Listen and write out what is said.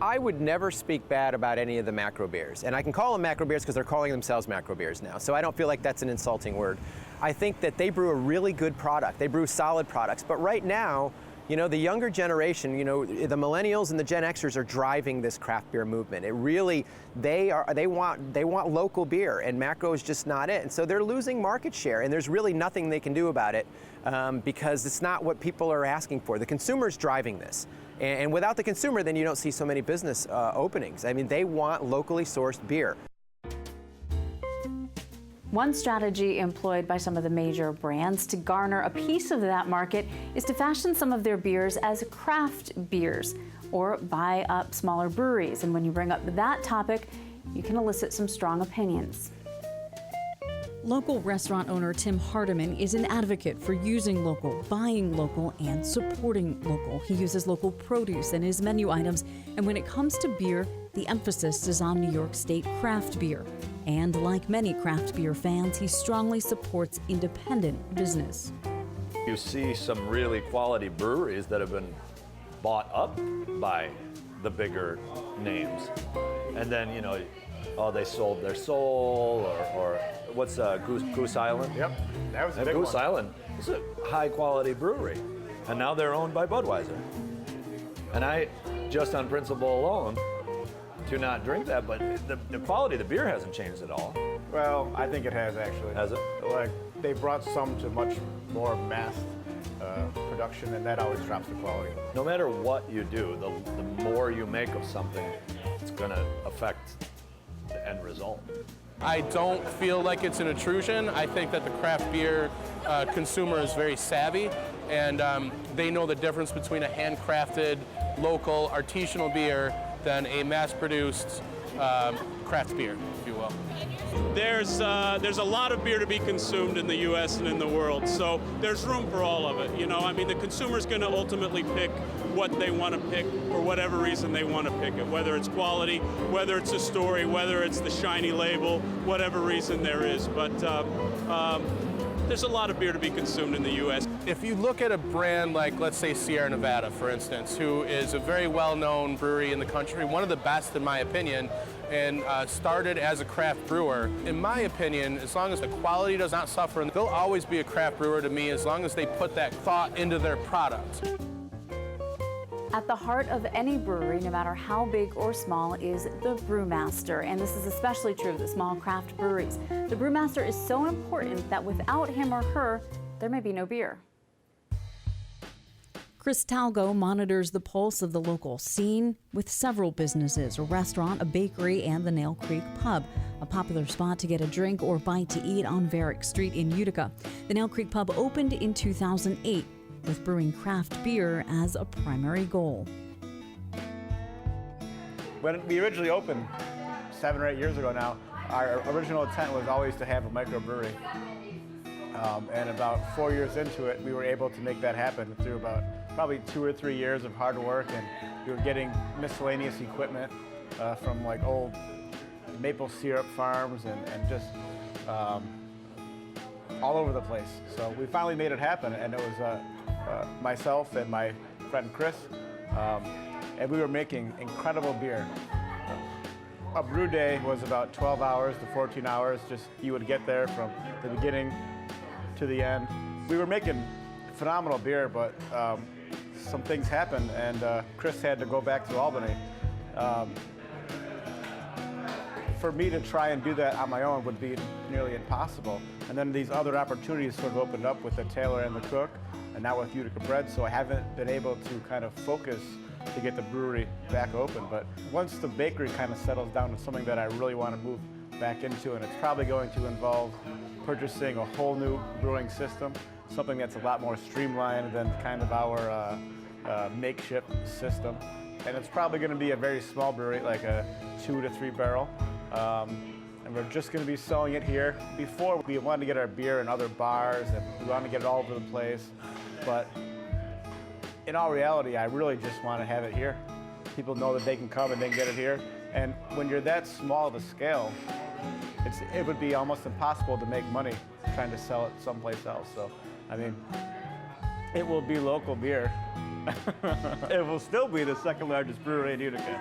I would never speak bad about any of the macro beers. And I can call them macro beers because they're calling themselves macro beers now. So I don't feel like that's an insulting word. I think that they brew a really good product. They brew solid products. But right now, you know, the younger generation, you know, the millennials and the Gen Xers are driving this craft beer movement. It really, they want local beer, and macro is just not it. And so they're losing market share, and there's really nothing they can do about it because it's not what people are asking for. The consumer's driving this. And without the consumer, then you don't see so many business openings. I mean, they want locally sourced beer. One strategy employed by some of the major brands to garner a piece of that market is to fashion some of their beers as craft beers or buy up smaller breweries. And when you bring up that topic, you can elicit some strong opinions. Local restaurant owner Tim Hardiman is an advocate for using local, buying local, and supporting local. He uses local produce in his menu items, and when it comes to beer, the emphasis is on New York State craft beer. And like many craft beer fans, he strongly supports independent business. You see some really quality breweries that have been bought up by the bigger names. And then, you know, oh, they sold their soul, or what's Goose Island? Yep, that was a big Goose one. Island is a high quality brewery. And now they're owned by Budweiser. And I, just on principle alone, do not drink that, but the quality of the beer hasn't changed at all. Well, I think it has actually. Has it? Like, they brought some to much more mass production, and that always drops the quality. No matter what you do, the more you make of something, it's gonna affect the end result. I don't feel like it's an intrusion. I think that the craft beer consumer is very savvy, and they know the difference between a handcrafted, local, artisanal beer than a mass-produced craft beer, if you will. There's a lot of beer to be consumed in the U.S. and in the world, so there's room for all of it. You know, I mean, the consumer's going to ultimately pick what they want to pick for whatever reason they want to pick it, whether it's quality, whether it's a story, whether it's the shiny label, whatever reason there is. But there's a lot of beer to be consumed in the U.S. If you look at a brand like, let's say, Sierra Nevada, for instance, who is a very well-known brewery in the country, one of the best in my opinion, and started as a craft brewer. In my opinion, as long as the quality does not suffer, they'll always be a craft brewer to me as long as they put that thought into their product. At the heart of any brewery, no matter how big or small, is the brewmaster. And this is especially true of the small craft breweries. The brewmaster is so important that without him or her, there may be no beer. Chris Talgo monitors the pulse of the local scene with several businesses, a restaurant, a bakery, and the Nail Creek Pub, a popular spot to get a drink or bite to eat on Varick Street in Utica. The Nail Creek Pub opened in 2008 with brewing craft beer as a primary goal. When we originally opened 7 or 8 years ago now, our original intent was always to have a microbrewery. And about 4 years into it, we were able to make that happen through about probably 2 or 3 years of hard work, and we were getting miscellaneous equipment from like old maple syrup farms and just all over the place. So we finally made it happen, and it was myself and my friend Chris, and we were making incredible beer. A brew day was about 12 hours to 14 hours, just you would get there from the beginning to the end. We were making phenomenal beer, but some things happened, and Chris had to go back to Albany. For me to try and do that on my own would be nearly impossible. And then these other opportunities sort of opened up with the Tailor and the Cook, and now with Utica Bread, so I haven't been able to kind of focus to get the brewery back open. But once the bakery kind of settles down to something that I really want to move back into, and it's probably going to involve purchasing a whole new brewing system, something that's a lot more streamlined than kind of our makeshift system. And it's probably going to be a very small brewery, like a 2 to 3 barrel. And we're just going to be selling it here. Before, we wanted to get our beer in other bars, and we wanted to get it all over the place. But in all reality, I really just want to have it here. People know that they can come and they can get it here. And when you're that small of a scale, it would be almost impossible to make money trying to sell it someplace else. So, I mean, it will be local beer, it will still be the second largest brewery in Utica.